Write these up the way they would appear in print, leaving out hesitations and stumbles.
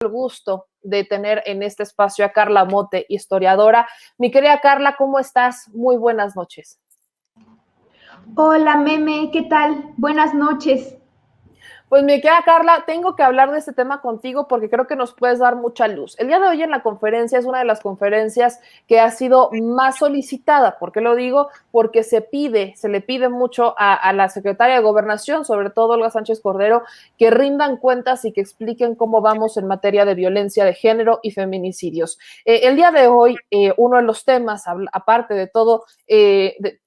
El gusto de tener en este espacio a Carla Mote, historiadora. Mi querida Carla, ¿cómo estás? Muy buenas noches. Hola, Meme, ¿qué tal? Buenas noches. Pues mi querida Carla, tengo que hablar de este tema contigo porque creo que nos puedes dar mucha luz. El día de hoy en la conferencia es una de las conferencias que ha sido más solicitada. ¿Por qué lo digo? Porque se le pide mucho a la secretaria de Gobernación, sobre todo Olga Sánchez Cordero, que rindan cuentas y que expliquen cómo vamos en materia de violencia de género y feminicidios. El día de hoy, uno de los temas, aparte de todo, de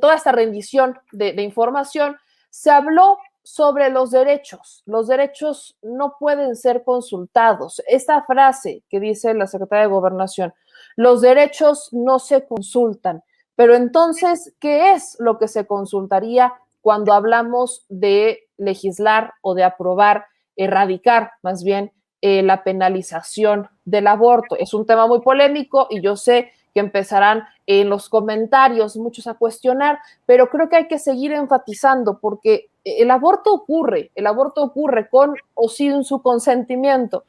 toda esta rendición de información, se habló sobre los derechos. Los derechos no pueden ser consultados. Esta frase que dice la secretaria de Gobernación, los derechos no se consultan. Pero entonces, ¿qué es lo que se consultaría cuando hablamos de legislar o de aprobar, erradicar más bien la penalización del aborto? Es un tema muy polémico y yo sé que empezarán en los comentarios muchos a cuestionar, pero creo que hay que seguir enfatizando porque el aborto ocurre con o sin su consentimiento.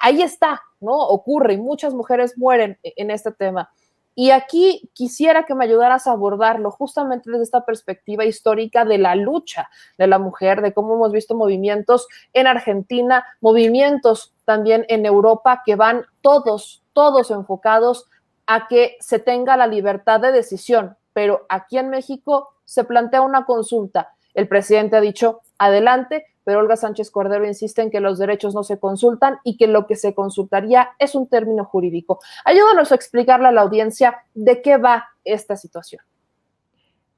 Ahí está, ¿no? Ocurre y muchas mujeres mueren en este tema. Y aquí quisiera que me ayudaras a abordarlo justamente desde esta perspectiva histórica de la lucha de la mujer, de cómo hemos visto movimientos en Argentina, movimientos también en Europa que van todos enfocados a que se tenga la libertad de decisión, pero aquí en México se plantea una consulta. El presidente ha dicho adelante, pero Olga Sánchez Cordero insiste en que los derechos no se consultan y que lo que se consultaría es un término jurídico. Ayúdanos a explicarle a la audiencia de qué va esta situación.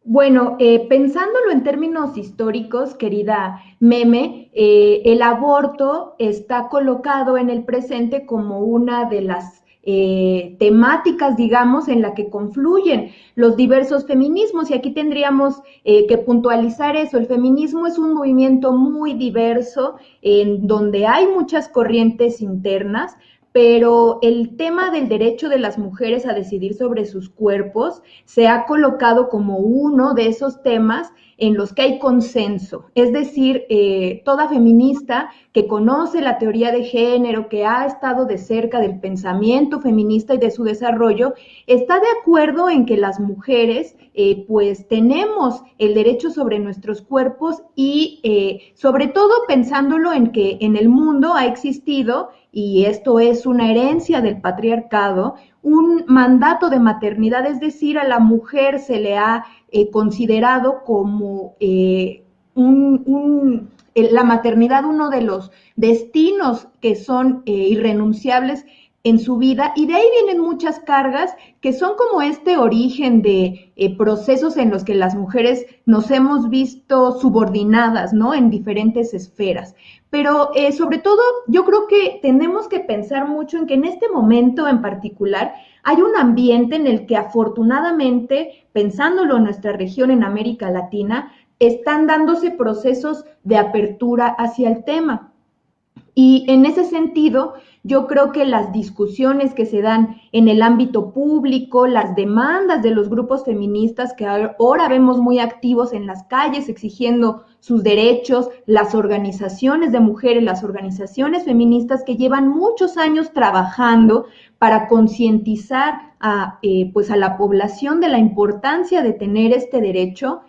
Bueno, pensándolo en términos históricos, querida Meme, el aborto está colocado en el presente como una de las temáticas, digamos, en la que confluyen los diversos feminismos. Y aquí tendríamos que puntualizar eso. El feminismo es un movimiento muy diverso, en donde hay muchas corrientes internas, pero el tema del derecho de las mujeres a decidir sobre sus cuerpos se ha colocado como uno de esos temas en los que hay consenso. Es decir, toda feminista que conoce la teoría de género, que ha estado de cerca del pensamiento feminista y de su desarrollo, está de acuerdo en que las mujeres pues tenemos el derecho sobre nuestros cuerpos y sobre todo pensándolo en que en el mundo ha existido, y esto es una herencia del patriarcado, un mandato de maternidad, es decir, a la mujer se le ha considerado como la maternidad uno de los destinos que son irrenunciables en su vida, y de ahí vienen muchas cargas que son como este origen de procesos en los que las mujeres nos hemos visto subordinadas, ¿no? En diferentes esferas. Pero sobre todo yo creo que tenemos que pensar mucho en que en este momento en particular hay un ambiente en el que afortunadamente, pensándolo en nuestra región en América Latina, están dándose procesos de apertura hacia el tema. Y en ese sentido, yo creo que las discusiones que se dan en el ámbito público, las demandas de los grupos feministas que ahora vemos muy activos en las calles exigiendo sus derechos, las organizaciones de mujeres, las organizaciones feministas que llevan muchos años trabajando para concientizar pues a la población de la importancia de tener este derecho,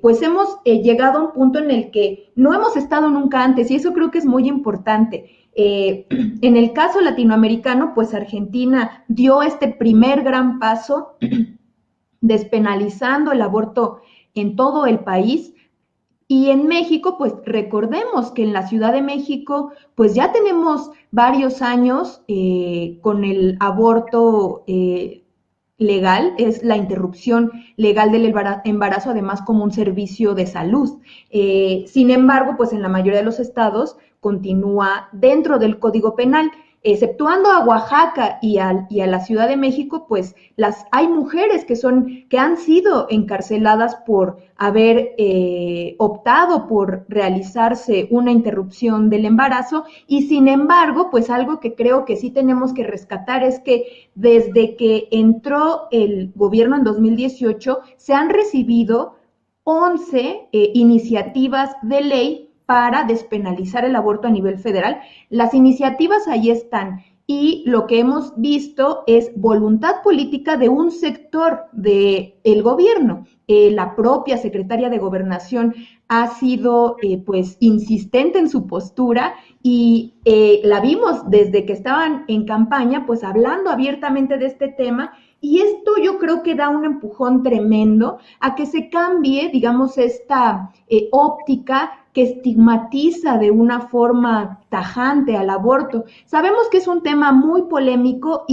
pues hemos llegado a un punto en el que no hemos estado nunca antes, y eso creo que es muy importante. En el caso latinoamericano, pues Argentina dio este primer gran paso despenalizando el aborto en todo el país. Y en México, pues recordemos que en la Ciudad de México, pues ya tenemos varios años con el aborto legal, es la interrupción legal del embarazo, además como un servicio de salud. Sin embargo, pues en la mayoría de los estados continúa dentro del Código Penal. Exceptuando a Oaxaca y a la Ciudad de México, pues hay mujeres que han sido encarceladas por haber optado por realizarse una interrupción del embarazo, y sin embargo, pues algo que creo que sí tenemos que rescatar es que desde que entró el gobierno en 2018 se han recibido 11 iniciativas de ley para despenalizar el aborto a nivel federal. Las iniciativas ahí están. Y lo que hemos visto es voluntad política de un sector del gobierno. La propia secretaria de Gobernación ha sido pues insistente en su postura y la vimos desde que estaban en campaña pues hablando abiertamente de este tema, y esto yo creo que da un empujón tremendo a que se cambie, digamos, esta óptica que estigmatiza de una forma tajante al aborto. Sabemos que es un tema muy polémico